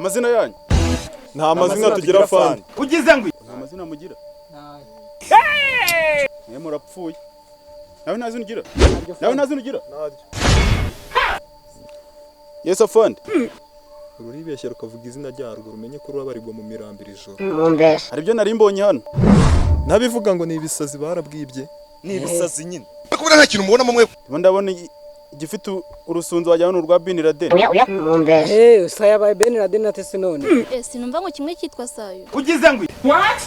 amazina yanyu nta mazina tugira fani ugize ngo nta mazina mugira mwe murapfuye nawe nta zina ugira nawe nta zina ugira yes afande uribeshya rukavuga izina ryarwo rumenye ko ruba barirwa mu mirambira ijoro hari ibyo nari mbonye hano nabivuga ngo ni ibisazi barabwibye ni ibisazi nyine bakubona nta kintu mubona mwe ndabona igifite urusunzo wajyana n'urwa Bin Laden saya baye Bin Laden atese none sinumva ngo kimwe cyitwa sayo ugize ngo what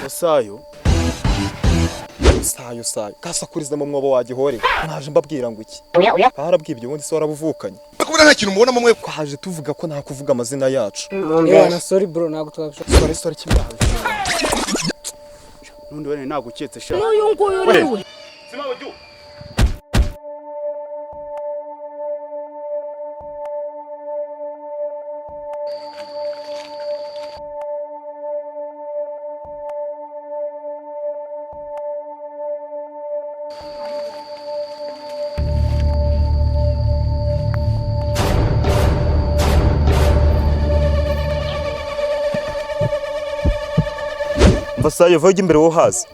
sayo kasakuriza mu mwobo wagihore naje mbabwira ngo iki barabwibye ubundi se warabuvukanye bakubona nta kintu mubona mwe kwaje tuvuga ko nta kuvuga amazina yacu na sorry bro nago twabishaka sorry kimwe nundi wene naguketse sha n'uyu nguyu niwe sima wajyu Basayo vuga imbere wo hazi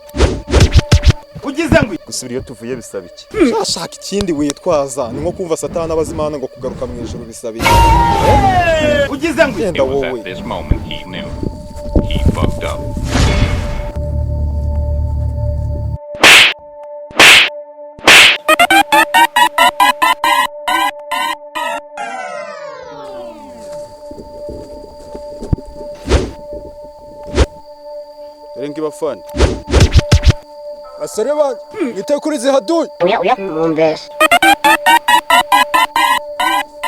ugize ngo gusubira iyo tuvuye bisaba iki shaka ikindi witwaza ni nko kumva satana abazimana ngo kugaruka mu ijuru bisaba iki ugize ngo yenda wowe This moment he knew he fucked up. rengi bafande asore ba ngitekurize haduye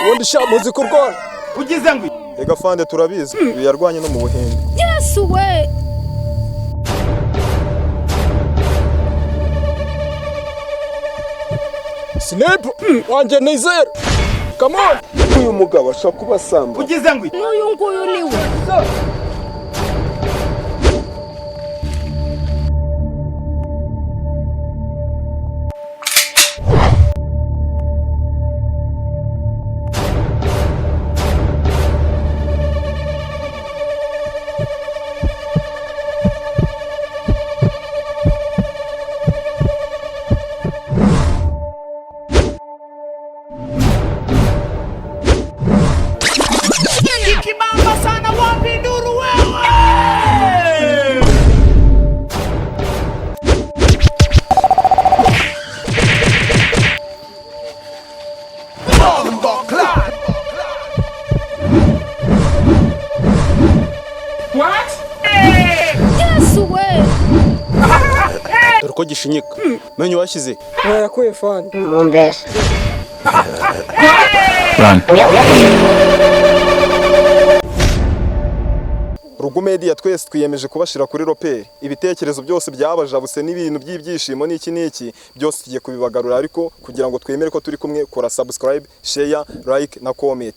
ubundi sha muzi kurwana ugize ngo ega fande turabizi uyu yarwanye no mu Buhinde yes we Snape wanje nizere come on uyu mugabo ashaka kubasamba ugize ngo n'uyu nguyu niwe Kibamba sana wapi nduru wewe what yes we dore ko gishinyika menye washyize yakuye fan Rugo Media twese twiyemeje kubashira kuri roperi ibitekerezo byose byabajabuse n'ibintu by'ibyishimo n'iki n'iki byose tugiye kubibagarura ariko kugira ngo twemere ko turi kumwe kora subscribe share like na comment